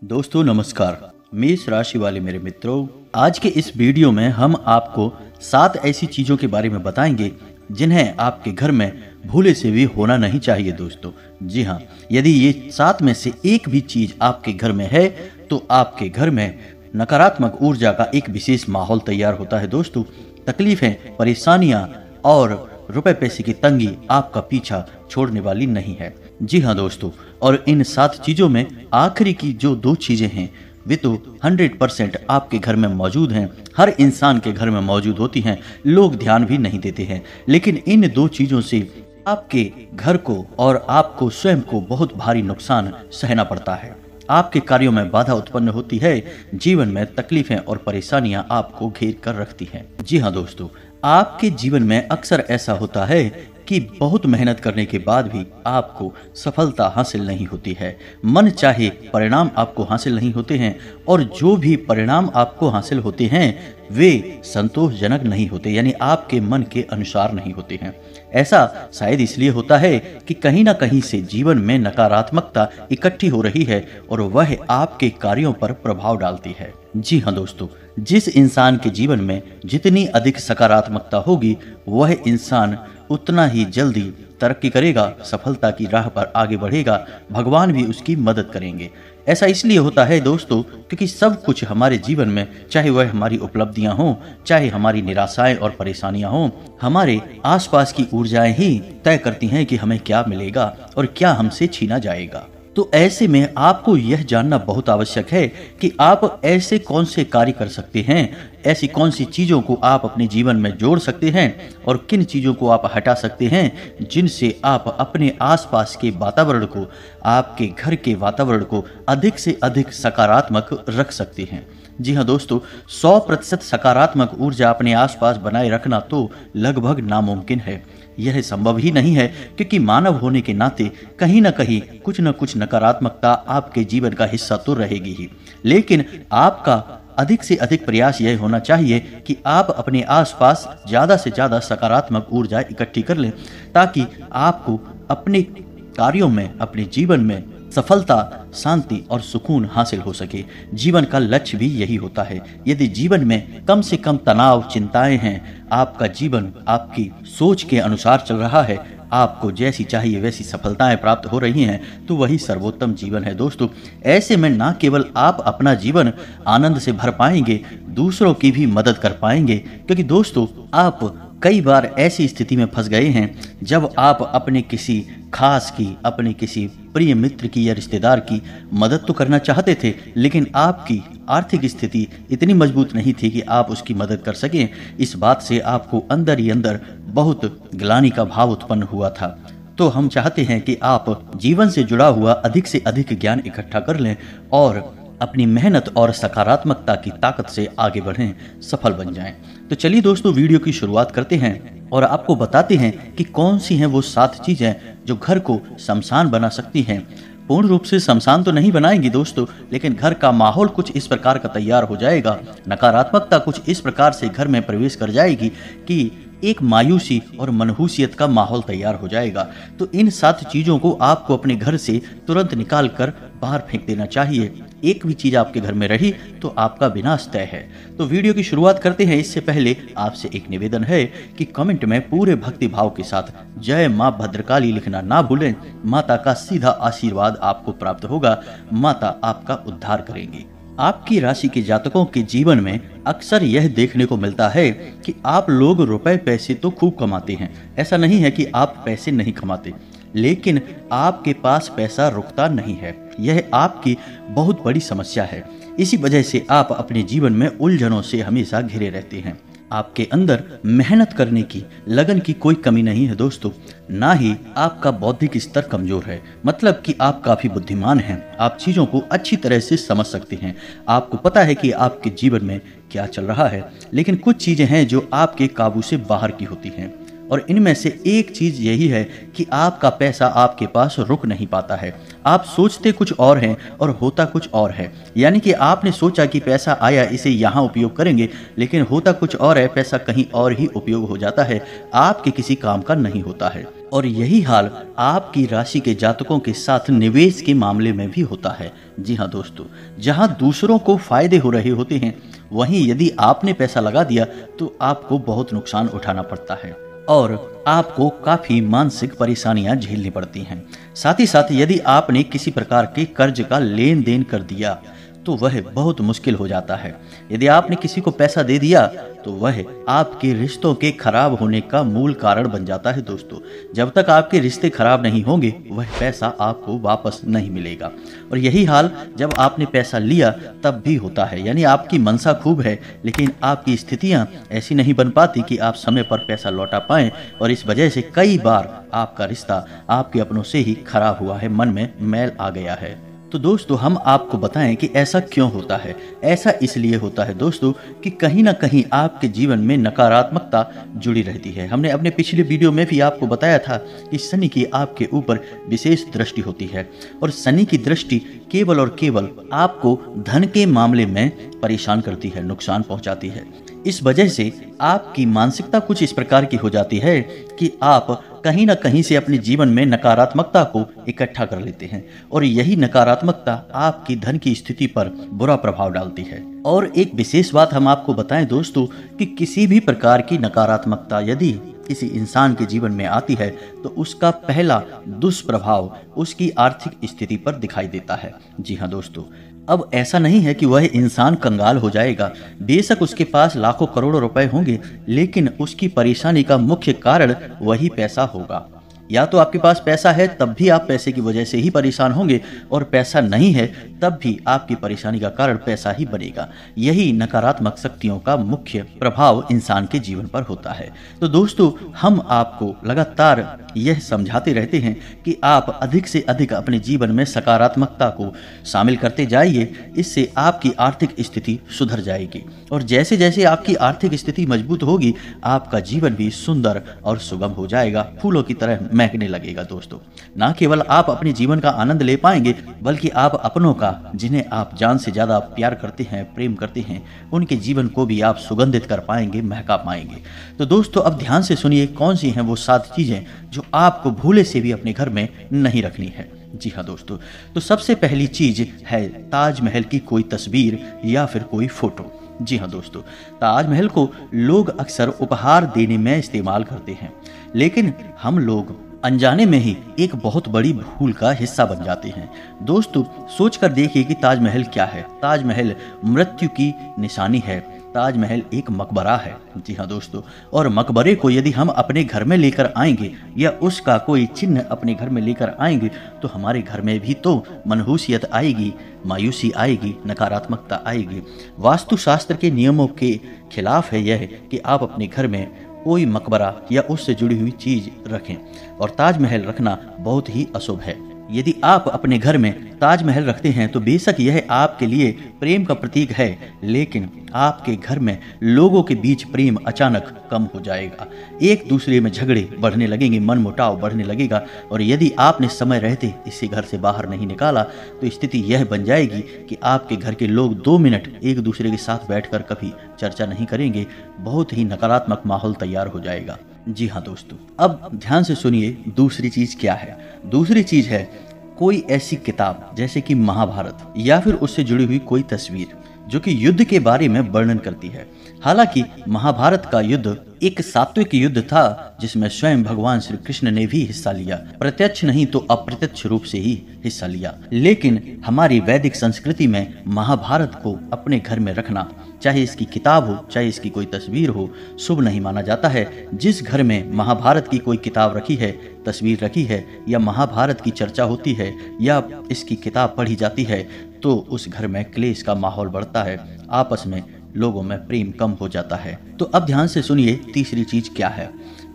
दोस्तों नमस्कार। मेष राशि वाले मेरे मित्रों, आज के इस वीडियो में हम आपको 7 ऐसी चीजों के बारे में बताएंगे जिन्हें आपके घर में भूले से भी होना नहीं चाहिए। दोस्तों जी हाँ, यदि ये 7 में से एक भी चीज आपके घर में है तो आपके घर में नकारात्मक ऊर्जा का एक विशेष माहौल तैयार होता है। दोस्तों, तकलीफें, परेशानियां और रुपए पैसे की तंगी आपका पीछा छोड़ने वाली नहीं है। जी हाँ दोस्तों, और इन 7 चीजों में आखिरी की जो 2 चीजें हैं वे तो 100% आपके घर में मौजूद हैं। हर इंसान के घर में मौजूद होती हैं, लोग ध्यान भी नहीं देते हैं। लेकिन इन 2 चीजों से आपके घर को और आपको स्वयं को बहुत भारी नुकसान सहना पड़ता है। आपके कार्यों में बाधा उत्पन्न होती है, जीवन में तकलीफें और परेशानियां आपको घेर कर रखती हैं। जी हाँ दोस्तों, आपके जीवन में अक्सर ऐसा होता है कि बहुत मेहनत करने के बाद भी आपको सफलता हासिल नहीं होती है। मन चाहे परिणाम आपको हासिल नहीं होते हैं, और जो भी परिणाम आपको हासिल होते हैं वे संतोषजनक नहीं होते, यानी आपके मन के अनुसार नहीं होते हैं। ऐसा शायद इसलिए होता है कि कहीं ना कहीं से जीवन में नकारात्मकता इकट्ठी हो रही है और वह आपके कार्यों पर प्रभाव डालती है। जी हाँ दोस्तों, जिस इंसान के जीवन में जितनी अधिक सकारात्मकता होगी वह इंसान उतना ही जल्दी तरक्की करेगा, सफलता की राह पर आगे बढ़ेगा, भगवान भी उसकी मदद करेंगे। ऐसा इसलिए होता है दोस्तों क्योंकि सब कुछ हमारे जीवन में, चाहे वह हमारी उपलब्धियां हों, चाहे हमारी निराशाएं और परेशानियां हों, हमारे आसपास की ऊर्जाएं ही तय करती हैं कि हमें क्या मिलेगा और क्या हमसे छीना जाएगा। तो ऐसे में आपको यह जानना बहुत आवश्यक है कि आप ऐसे कौन से कार्य कर सकते हैं, ऐसी कौन सी चीज़ों को आप अपने जीवन में जोड़ सकते हैं और किन चीज़ों को आप हटा सकते हैं जिनसे आप अपने आसपास के वातावरण को, आपके घर के वातावरण को अधिक से अधिक सकारात्मक रख सकते हैं। जी हाँ दोस्तों, 100% सकारात्मक ऊर्जा अपने आसपास बनाए रखना तो लगभग नामुमकिन है। यह संभव ही नहीं है क्योंकि मानव होने के नाते कहीं ना कहीं कुछ न कुछ नकारात्मकता आपके जीवन का हिस्सा तो रहेगी ही। लेकिन आपका अधिक से अधिक प्रयास यह होना चाहिए कि आप अपने आसपास ज़्यादा से ज़्यादा सकारात्मक ऊर्जा इकट्ठी कर लें, ताकि आपको अपने कार्यों में, अपने जीवन में सफलता, शांति और सुकून हासिल हो सके। जीवन का लक्ष्य भी यही होता है। यदि जीवन में कम से कम तनाव, चिंताएं हैं, आपका जीवन आपकी सोच के अनुसार चल रहा है, आपको जैसी चाहिए वैसी सफलताएं प्राप्त हो रही हैं, तो वही सर्वोत्तम जीवन है। दोस्तों, ऐसे में न केवल आप अपना जीवन आनंद से भर पाएंगे, दूसरों की भी मदद कर पाएंगे। क्योंकि दोस्तों, आप कई बार ऐसी स्थिति में फंस गए हैं जब आप अपने किसी खास की, अपने किसी प्रिय मित्र की या रिश्तेदार की मदद तो करना चाहते थे, लेकिन आपकी आर्थिक स्थिति इतनी मजबूत नहीं थी कि आप उसकी मदद कर सकें। इस बात से आपको अंदर ही अंदर बहुत ग्लानि का भाव उत्पन्न हुआ था। तो हम चाहते हैं कि आप जीवन से जुड़ा हुआ अधिक से अधिक ज्ञान इकट्ठा कर लें और अपनी मेहनत और सकारात्मकता की ताकत से आगे बढ़ें, सफल बन जाएं। तो चलिए दोस्तों, वीडियो की शुरुआत करते हैं और आपको बताते हैं कि कौन सी हैं वो 7 चीजें जो घर को शमशान बना सकती हैं। पूर्ण रूप से शमशान तो नहीं बनाएंगी दोस्तों, लेकिन घर का माहौल कुछ इस प्रकार का तैयार हो जाएगा, नकारात्मकता कुछ इस प्रकार से घर में प्रवेश कर जाएगी कि एक मायूसी और मनहूसियत का माहौल तैयार हो जाएगा। तो इन 7 चीजों को आपको अपने घर से तुरंत निकाल कर बाहर फेंक देना चाहिए। एक भी चीज आपके घर में रही तो आपका विनाश तय है। तो वीडियो की शुरुआत करते हैं। इससे पहले आपसे एक निवेदन है कि कमेंट में पूरे भक्ति भाव के साथ जय मां भद्रकाली लिखना ना भूलें। माता का सीधा आशीर्वाद आपको प्राप्त होगा, माता आपका उद्धार करेंगी। आपकी राशि के जातकों के जीवन में अक्सर यह देखने को मिलता है कि आप लोग रुपए पैसे तो खूब कमाते हैं। ऐसा नहीं है कि आप पैसे नहीं कमाते, लेकिन आपके पास पैसा रुकता नहीं है। यह आपकी बहुत बड़ी समस्या है। इसी वजह से आप अपने जीवन में उलझनों से हमेशा घिरे रहते हैं। आपके अंदर मेहनत करने की, लगन की कोई कमी नहीं है दोस्तों। ना ही आपका बौद्धिक स्तर कमजोर है, मतलब कि आप काफी बुद्धिमान हैं। आप चीजों को अच्छी तरह से समझ सकते हैं। आपको पता है कि आपके जीवन में क्या चल रहा है, लेकिन कुछ चीजें हैं जो आपके काबू से बाहर की होती हैं और इनमें से एक चीज यही है कि आपका पैसा आपके पास रुक नहीं पाता है। आप सोचते कुछ और हैं और होता कुछ और है। यानी कि आपने सोचा कि पैसा आया, इसे यहाँ उपयोग करेंगे, लेकिन होता कुछ और है, पैसा कहीं और ही उपयोग हो जाता है, आपके किसी काम का नहीं होता है। और यही हाल आपकी राशि के जातकों के साथ निवेश के मामले में भी होता है। जी हाँ दोस्तों, जहाँ दूसरों को फायदे हो रहे होते हैं, वहीं यदि आपने पैसा लगा दिया तो आपको बहुत नुकसान उठाना पड़ता है और आपको काफी मानसिक परेशानियां झेलनी पड़ती हैं। साथ ही साथ यदि आपने किसी प्रकार के कर्ज का लेन देन कर दिया तो वह बहुत मुश्किल हो जाता है। यदि आपने किसी को पैसा दे दिया तो वह आपके रिश्तों के खराब होने का मूल कारण बन जाता है दोस्तों। जब तक आपके रिश्ते खराब नहीं होंगे वह पैसा आपको वापस नहीं मिलेगा। और यही हाल जब आपने पैसा लिया तब भी होता है। यानी आपकी मनसा खूब है, लेकिन आपकी स्थितियां ऐसी नहीं बन पाती कि आप समय पर पैसा लौटा पाएं, और इस वजह से कई बार आपका रिश्ता आपके अपनों से ही खराब हुआ है, मन में मैल आ गया है। तो दोस्तों, हम आपको बताएं कि ऐसा क्यों होता है। ऐसा इसलिए होता है दोस्तों कि कहीं ना कहीं आपके जीवन में नकारात्मकता जुड़ी रहती है। हमने अपने पिछले वीडियो में भी आपको बताया था कि शनि की आपके ऊपर विशेष दृष्टि होती है, और शनि की दृष्टि केवल और केवल आपको धन के मामले में परेशान करती है, नुकसान पहुंचाती है। इस वजह से आपकी मानसिकता कुछ इस प्रकार की हो जाती है कि आप कहीं ना कहीं से अपने जीवन में नकारात्मकता को इकट्ठा कर लेते हैं, और यही नकारात्मकता आपकी धन की स्थिति पर बुरा प्रभाव डालती है। और एक विशेष बात हम आपको बताएं दोस्तों कि किसी भी प्रकार की नकारात्मकता यदि किसी इंसान के जीवन में आती है तो उसका पहला दुष्प्रभाव उसकी आर्थिक स्थिति पर दिखाई देता है। जी हाँ दोस्तों, अब ऐसा नहीं है कि वह इंसान कंगाल हो जाएगा। बेशक उसके पास लाखों करोड़ों रुपए होंगे, लेकिन उसकी परेशानी का मुख्य कारण वही पैसा होगा। या तो आपके पास पैसा है तब भी आप पैसे की वजह से ही परेशान होंगे, और पैसा नहीं है तब भी आपकी परेशानी का कारण पैसा ही बनेगा। यही नकारात्मक शक्तियों का मुख्य प्रभाव इंसान के जीवन पर होता है। तो दोस्तों, हम आपको लगातार यह समझाते रहते हैं कि आप अधिक से अधिक अपने जीवन में सकारात्मकता को शामिल करते जाइए। इससे आपकी आर्थिक स्थिति सुधर जाएगी, और जैसे जैसे आपकी आर्थिक स्थिति मजबूत होगी आपका जीवन भी सुंदर और सुगम हो जाएगा, फूलों की तरह महकने लगेगा। दोस्तों, ना केवल आप अपने जीवन का आनंद ले पाएंगे, बल्कि आप अपनों का, जिन्हें आप जान से ज्यादा प्यार करते हैं, प्रेम करते हैं, उनके जीवन को भी आप सुगंधित कर पाएंगे, महका पाएंगे। तो दोस्तों, अब ध्यान से सुनिए कौन सी हैं वो 7 चीजें जो आपको भूले से भी अपने घर में नहीं रखनी है। जी हाँ दोस्तों, तो सबसे पहली चीज है ताजमहल की कोई तस्वीर या फिर कोई फोटो। जी हाँ दोस्तों, ताजमहल को लोग अक्सर उपहार देने में इस्तेमाल करते हैं, लेकिन हम लोग अनजाने में ही एक बहुत बड़ी भूल का हिस्सा बन जाते हैं। दोस्तों, सोचकर देखिए कि ताजमहल क्या है। ताजमहल मृत्यु की निशानी है। ताजमहल एक मकबरा है। जी हाँ दोस्तों, और मकबरे को यदि हम अपने घर में लेकर आएंगे या उसका कोई चिन्ह अपने घर में लेकर आएंगे तो हमारे घर में भी तो मनहूसियत आएगी, मायूसी आएगी, नकारात्मकता आएगी। वास्तुशास्त्र के नियमों के खिलाफ है यह कि आप अपने घर में कोई मकबरा या उससे जुड़ी हुई चीज रखें, और ताजमहल रखना बहुत ही अशुभ है। यदि आप अपने घर में ताजमहल रखते हैं तो बेशक यह आपके लिए प्रेम का प्रतीक है, लेकिन आपके घर में लोगों के बीच प्रेम अचानक कम हो जाएगा। एक दूसरे में झगड़े बढ़ने लगेंगे, मनमुटाव बढ़ने लगेगा, और यदि आपने समय रहते इसे घर से बाहर नहीं निकाला तो स्थिति यह बन जाएगी कि आपके घर के लोग 2 मिनट एक दूसरे के साथ बैठकर कभी चर्चा नहीं करेंगे। बहुत ही नकारात्मक माहौल तैयार हो जाएगा। जी हाँ दोस्तों, अब ध्यान से सुनिए दूसरी चीज क्या है। दूसरी चीज है कोई ऐसी किताब जैसे कि महाभारत या फिर उससे जुड़ी हुई कोई तस्वीर जो कि युद्ध के बारे में वर्णन करती है। हालांकि महाभारत का युद्ध एक सात्विक युद्ध था जिसमें स्वयं भगवान श्री कृष्ण ने भी हिस्सा लिया, प्रत्यक्ष नहीं तो अप्रत्यक्ष रूप से ही हिस्सा लिया। लेकिन हमारी वैदिक संस्कृति में महाभारत को अपने घर में रखना, चाहे इसकी किताब हो चाहे इसकी कोई तस्वीर हो, शुभ नहीं माना जाता है। जिस घर में महाभारत की कोई किताब रखी है, तस्वीर रखी है, या महाभारत की चर्चा होती है या इसकी किताब पढ़ी जाती है, तो उस घर में क्लेश का माहौल बढ़ता है, आपस में लोगों में प्रेम कम हो जाता है। तो अब ध्यान से सुनिए तीसरी चीज क्या है।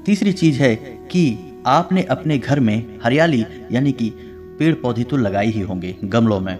तीसरी चीज है कि आपने अपने घर में हरियाली यानी कि पेड़ पौधे तो लगाए ही होंगे गमलों में,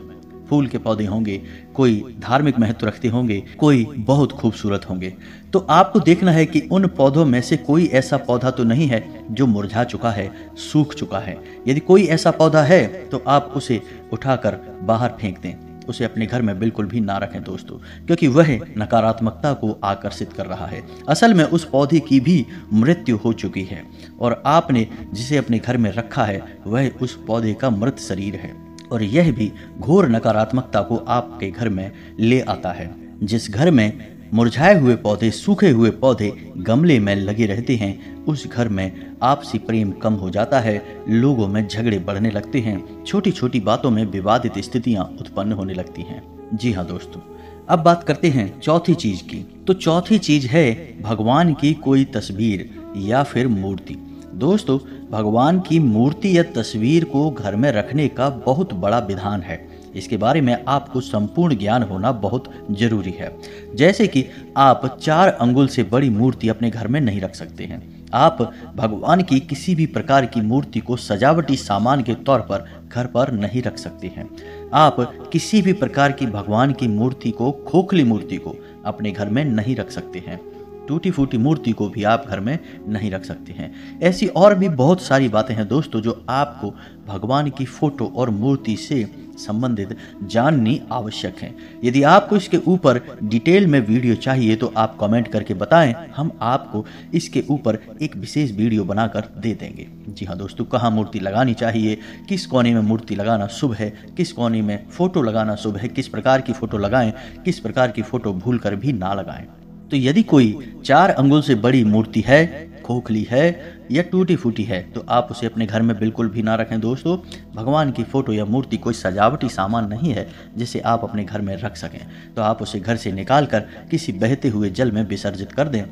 फूल के पौधे होंगे, कोई धार्मिक महत्व रखते होंगे, कोई बहुत खूबसूरत होंगे। तो आपको देखना है कि उन पौधों में से कोई ऐसा पौधा तो नहीं है जो मुरझा चुका है, सूख चुका है। यदि कोई ऐसा पौधा है तो आप उसे उठाकर बाहर फेंक दें, उसे अपने घर में बिल्कुल भी ना रखें दोस्तों, क्योंकि वह नकारात्मकता को आकर्षित कर रहा है। असल में उस पौधे की भी मृत्यु हो चुकी है और आपने जिसे अपने घर में रखा है वह उस पौधे का मृत शरीर है, और यह भी घोर नकारात्मकता को आपके घर में ले आता है। जिस घर में मुरझाए हुए पौधे, सूखे हुए पौधे गमले में लगे रहते हैं, उस घर में आपसी प्रेम कम हो जाता है, लोगों में झगड़े बढ़ने लगते हैं, छोटी छोटी बातों में विवादित स्थितियां उत्पन्न होने लगती हैं। जी हाँ दोस्तों, अब बात करते हैं चौथी चीज की। तो चौथी चीज है भगवान की कोई तस्वीर या फिर मूर्ति। दोस्तों, भगवान की मूर्ति या तस्वीर को घर में रखने का बहुत बड़ा विधान है। इसके बारे में आपको संपूर्ण ज्ञान होना बहुत जरूरी है। जैसे कि आप 4 अंगुल से बड़ी मूर्ति अपने घर में नहीं रख सकते हैं। आप भगवान की किसी भी प्रकार की मूर्ति को सजावटी सामान के तौर पर घर पर नहीं रख सकते हैं। आप किसी भी प्रकार की भगवान की मूर्ति को, खोखली मूर्ति को अपने घर में नहीं रख सकते हैं। टूटी फूटी मूर्ति को भी आप घर में नहीं रख सकते हैं। ऐसी और भी बहुत सारी बातें हैं दोस्तों जो आपको भगवान की फोटो और मूर्ति से संबंधित जाननी आवश्यक है। यदि आपको इसके ऊपर डिटेल में वीडियो चाहिए तो आप कमेंट करके बताएं, हम आपको इसके ऊपर एक विशेष वीडियो बनाकर दे देंगे। जी हाँ दोस्तों, कहाँ मूर्ति लगानी चाहिए, किस कोने में मूर्ति लगाना शुभ है, किस कोने में फोटो लगाना शुभ है, किस प्रकार की फोटो लगाएं, किस प्रकार की फोटो भूल कर भी ना लगाएं। तो यदि कोई 4 अंगुल से बड़ी मूर्ति है, खोखली है या टूटी फूटी है तो आप उसे अपने घर में बिल्कुल भी ना रखें दोस्तों। भगवान की फोटो या मूर्ति कोई सजावटी सामान नहीं है जिसे आप अपने घर में रख सकें, तो आप उसे घर से निकाल कर किसी बहते हुए जल में विसर्जित कर दें,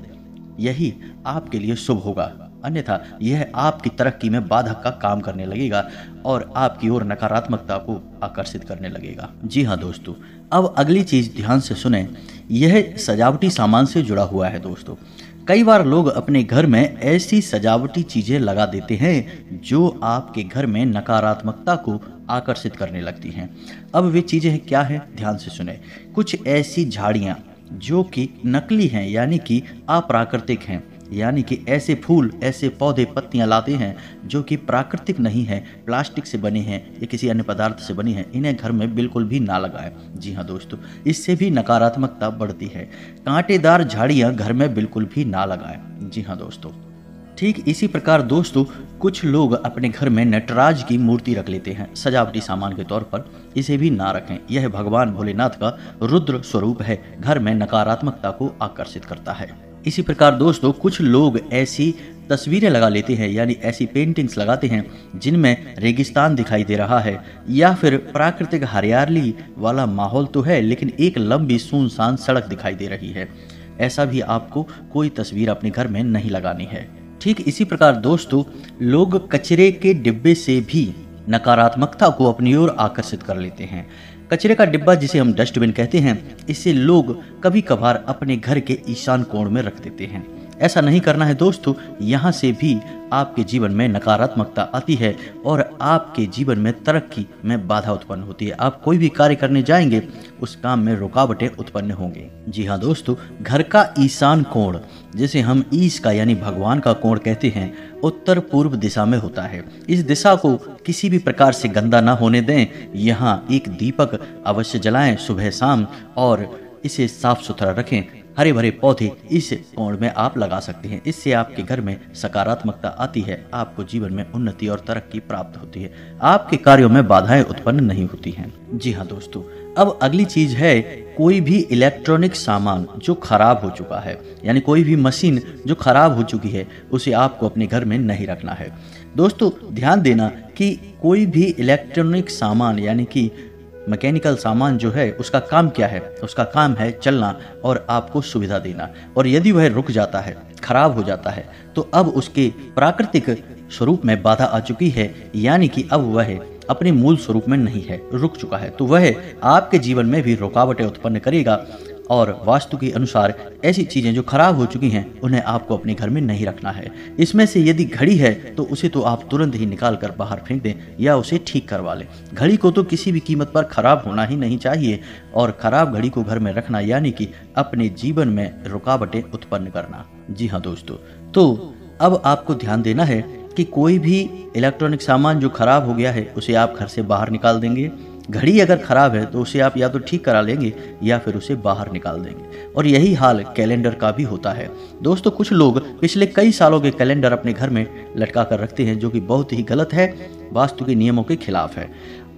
यही आपके लिए शुभ होगा। अन्यथा यह आपकी तरक्की में बाधक का काम करने लगेगा और आपकी ओर नकारात्मकता को आकर्षित करने लगेगा। जी हाँ दोस्तों, अब अगली चीज ध्यान से सुने, यह सजावटी सामान से जुड़ा हुआ है दोस्तों। कई बार लोग अपने घर में ऐसी सजावटी चीजें लगा देते हैं जो आपके घर में नकारात्मकता को आकर्षित करने लगती हैं। अब वे चीजें क्या हैं, ध्यान से सुने। कुछ ऐसी झाड़ियाँ जो कि नकली हैं, यानी कि अप्राकृतिक हैं, यानी कि ऐसे फूल, ऐसे पौधे, पत्तियां लाते हैं जो कि प्राकृतिक नहीं है, प्लास्टिक से बने हैं या किसी अन्य पदार्थ से बनी हैं, इन्हें घर में बिल्कुल भी ना लगाएं। जी हाँ दोस्तों, इससे भी नकारात्मकता बढ़ती है। कांटेदार झाड़ियां घर में बिल्कुल भी ना लगाएं। जी हाँ दोस्तों, ठीक इसी प्रकार दोस्तों कुछ लोग अपने घर में नटराज की मूर्ति रख लेते हैं सजावटी सामान के तौर पर, इसे भी ना रखें। यह भगवान भोलेनाथ का रुद्र स्वरूप है, घर में नकारात्मकता को आकर्षित करता है। इसी प्रकार दोस्तों कुछ लोग ऐसी तस्वीरें लगा लेते हैं, यानी ऐसी पेंटिंग्स लगाते हैं जिनमें रेगिस्तान दिखाई दे रहा है या फिर प्राकृतिक हरियाली वाला माहौल तो है लेकिन एक लंबी सुनसान सड़क दिखाई दे रही है। ऐसा भी आपको कोई तस्वीर अपने घर में नहीं लगानी है। ठीक इसी प्रकार दोस्तों लोग कचरे के डिब्बे से भी नकारात्मकता को अपनी ओर आकर्षित कर लेते हैं। कचरे का डिब्बा जिसे हम डस्टबिन कहते हैं, इसे लोग कभी कभार अपने घर के ईशान कोण में रख देते हैं। ऐसा नहीं करना है दोस्तों, यहाँ से भी आपके जीवन में नकारात्मकता आती है और आपके जीवन में तरक्की में बाधा उत्पन्न होती है। आप कोई भी कार्य करने जाएंगे उस काम में रुकावटें उत्पन्न होंगे। जी हाँ दोस्तों, घर का ईशान कोण जिसे हम ईश का यानी भगवान का कोण कहते हैं, उत्तर पूर्व दिशा में होता है। इस दिशा को किसी भी प्रकार से गंदा ना होने दें। यहाँ एक दीपक अवश्य जलाएं सुबह शाम और इसे साफ सुथरा रखें। हरे भरे पौधे इस कोण में आप लगा सकते हैं। इससे आपके घर में सकारात्मकता आती है, आपको जीवन में उन्नति और तरक्की प्राप्त होती है, आपके कार्यों में बाधाएं उत्पन्न नहीं होती हैं। जी हाँ दोस्तों, अब अगली चीज है कोई भी इलेक्ट्रॉनिक सामान जो खराब हो चुका है, यानी कोई भी मशीन जो खराब हो चुकी है उसे आपको अपने घर में नहीं रखना है। दोस्तों ध्यान देना कि कोई भी इलेक्ट्रॉनिक सामान यानी कि मैकेनिकल सामान जो है उसका काम क्या है, उसका काम है चलना और आपको सुविधा देना। और यदि वह रुक जाता है, खराब हो जाता है, तो अब उसके प्राकृतिक स्वरूप में बाधा आ चुकी है, यानी कि अब वह अपने मूल स्वरूप में नहीं है, रुक चुका है, तो वह आपके जीवन में भी रुकावटें उत्पन्न करेगा। और वास्तु के अनुसार ऐसी चीजें जो खराब हो चुकी हैं उन्हें आपको अपने घर में नहीं रखना है। इसमें से यदि घड़ी है तो उसे तो आप तुरंत ही निकाल कर बाहर फेंक दें या उसे ठीक करवा लें। घड़ी को तो किसी भी कीमत पर खराब होना ही नहीं चाहिए, और खराब घड़ी को घर में रखना यानी कि अपने जीवन में रुकावटें उत्पन्न करना। जी हाँ दोस्तों, तो अब आपको ध्यान देना है कि कोई भी इलेक्ट्रॉनिक सामान जो खराब हो गया है उसे आप घर से बाहर निकाल देंगे। घड़ी अगर खराब है तो उसे आप या तो ठीक करा लेंगे या फिर उसे बाहर निकाल देंगे। और यही हाल कैलेंडर का भी होता है दोस्तों। कुछ लोग पिछले कई सालों के कैलेंडर अपने घर में लटका कर रखते हैं, जो कि बहुत ही गलत है, वास्तु के नियमों के खिलाफ है।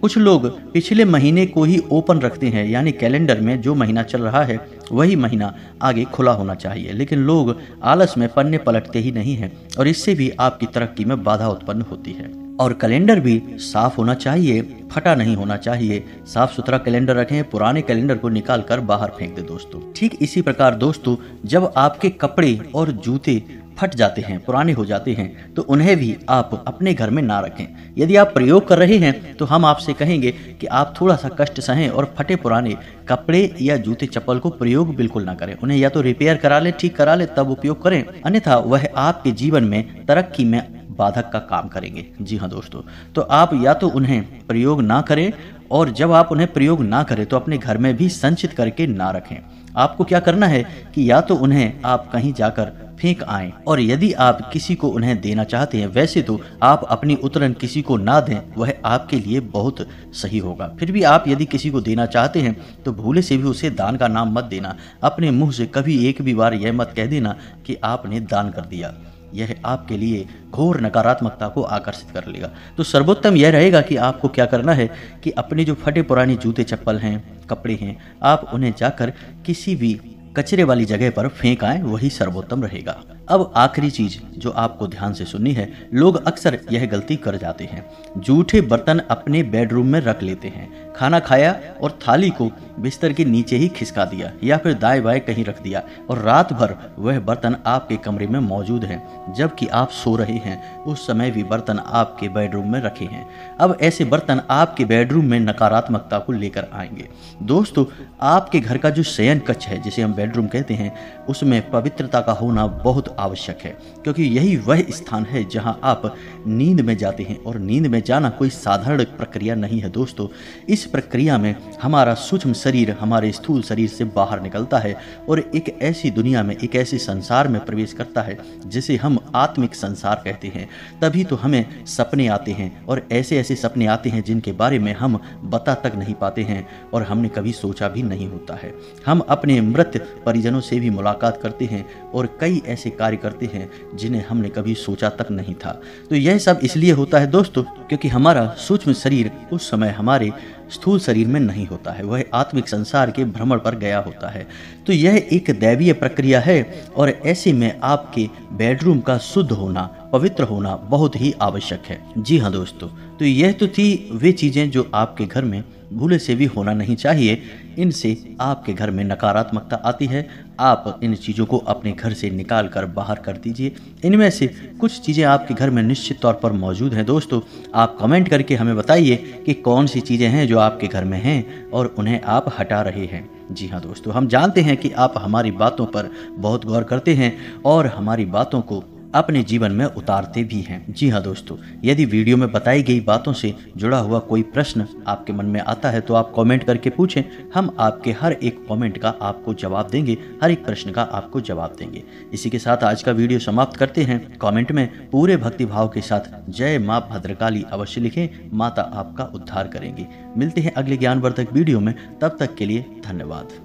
कुछ लोग पिछले महीने को ही ओपन रखते हैं, यानी कैलेंडर में जो महीना चल रहा है वही महीना आगे खुला होना चाहिए, लेकिन लोग आलस में पन्ने पलटते ही नहीं हैं और इससे भी आपकी तरक्की में बाधा उत्पन्न होती है। और कैलेंडर भी साफ होना चाहिए, फटा नहीं होना चाहिए। साफ सुथरा कैलेंडर रखें, पुराने कैलेंडर को निकाल कर बाहर फेंक दें दोस्तों। ठीक इसी प्रकार दोस्तों, जब आपके कपड़े और जूते फट जाते हैं, पुराने हो जाते हैं, तो उन्हें भी आप अपने घर में ना रखें। यदि आप प्रयोग कर रहे हैं तो हम आपसे कहेंगे कि आप थोड़ा सा कष्ट सहें और फटे पुराने कपड़े या जूते चप्पल को प्रयोग बिल्कुल ना करें। उन्हें या तो रिपेयर करा लें, ठीक करा लें, तब उपयोग करें, अन्यथा वह आपके जीवन में तरक्की में बाधक का काम करेंगे। जी हाँ दोस्तों, तो आप या तो उन्हें प्रयोग ना करें, और जब आप उन्हें प्रयोग ना करें तो अपने घर में भी संचित करके ना रखें। आपको क्या करना है कि या तो उन्हें आप कहीं जाकर फेंक आएं, और यदि आप किसी को उन्हें देना चाहते हैं, वैसे तो आप अपनी उतरन किसी को ना दें, वह आपके लिए बहुत सही होगा। फिर भी आप यदि किसी को देना चाहते हैं तो भूले से भी उसे दान का नाम मत देना। अपने मुंह से कभी एक भी बार यह मत कह देना कि आपने दान कर दिया, यह आपके लिए घोर नकारात्मकता को आकर्षित कर लेगा। तो सर्वोत्तम यह रहेगा कि आपको क्या करना है कि अपने जो फटे पुराने जूते चप्पल हैं, कपड़े हैं, आप उन्हें जाकर किसी भी कचरे वाली जगह पर फेंक आए, वही सर्वोत्तम रहेगा। अब आखिरी चीज जो आपको ध्यान से सुननी है, लोग अक्सर यह गलती कर जाते हैं, जूठे बर्तन अपने बेडरूम में रख लेते हैं। खाना खाया और थाली को बिस्तर के नीचे ही खिसका दिया या फिर दाएं बाएं कहीं रख दिया, और रात भर वह बर्तन आपके कमरे में मौजूद हैं, जबकि आप सो रहे हैं उस समय भी बर्तन आपके बेडरूम में रखे हैं। अब ऐसे बर्तन आपके बेडरूम में नकारात्मकता को लेकर आएंगे। दोस्तों, आपके घर का जो शयन कक्ष है, जिसे हम बेडरूम कहते हैं, उसमें पवित्रता का होना बहुत आवश्यक है, क्योंकि यही वह स्थान है जहां आप नींद में जाते हैं, और नींद में जाना कोई साधारण प्रक्रिया नहीं है दोस्तों। इस प्रक्रिया में हमारा सूक्ष्म शरीर हमारे स्थूल शरीर से बाहर निकलता है और एक ऐसी दुनिया में, एक ऐसे संसार में प्रवेश करता है जिसे हम आत्मिक संसार कहते हैं। तभी तो हमें सपने आते हैं, और ऐसे ऐसे सपने आते हैं जिनके बारे में हम बता तक नहीं पाते हैं और हमने कभी सोचा भी नहीं होता है। हम अपने मृत परिजनों से भी मुलाकात करते हैं और कई ऐसे कार्य करते हैं जिन्हें हमने कभी सोचा तक नहीं था। तो यह सब इसलिए होता है दोस्तों, क्योंकि हमारा सूक्ष्म शरीर उस समय हमारे स्थूल शरीर में नहीं होता है, वह आत्मिक संसार के भ्रमण पर गया होता है। तो यह एक दैवीय प्रक्रिया है, और ऐसे में आपके बेडरूम का शुद्ध होना, पवित्र होना बहुत ही आवश्यक है। जी हाँ दोस्तों, तो यह तो थी वे चीजें जो आपके घर में भूले से भी होना नहीं चाहिए। इनसे आपके घर में नकारात्मकता आती है। आप इन चीज़ों को अपने घर से निकाल कर बाहर कर दीजिए। इनमें से कुछ चीज़ें आपके घर में निश्चित तौर पर मौजूद हैं दोस्तों। आप कमेंट करके हमें बताइए कि कौन सी चीज़ें हैं जो आपके घर में हैं और उन्हें आप हटा रहे हैं। जी हाँ दोस्तों, हम जानते हैं कि आप हमारी बातों पर बहुत गौर करते हैं और हमारी बातों को अपने जीवन में उतारते भी हैं। जी हाँ दोस्तों, यदि वीडियो में बताई गई बातों से जुड़ा हुआ कोई प्रश्न आपके मन में आता है तो आप कमेंट करके पूछें। हम आपके हर एक कमेंट का आपको जवाब देंगे, हर एक प्रश्न का आपको जवाब देंगे। इसी के साथ आज का वीडियो समाप्त करते हैं। कमेंट में पूरे भक्ति भाव के साथ जय माँ भद्रकाली अवश्य लिखें, माता आपका उद्धार करेंगी। मिलते हैं अगले ज्ञानवर्धक वीडियो में, तब तक के लिए धन्यवाद।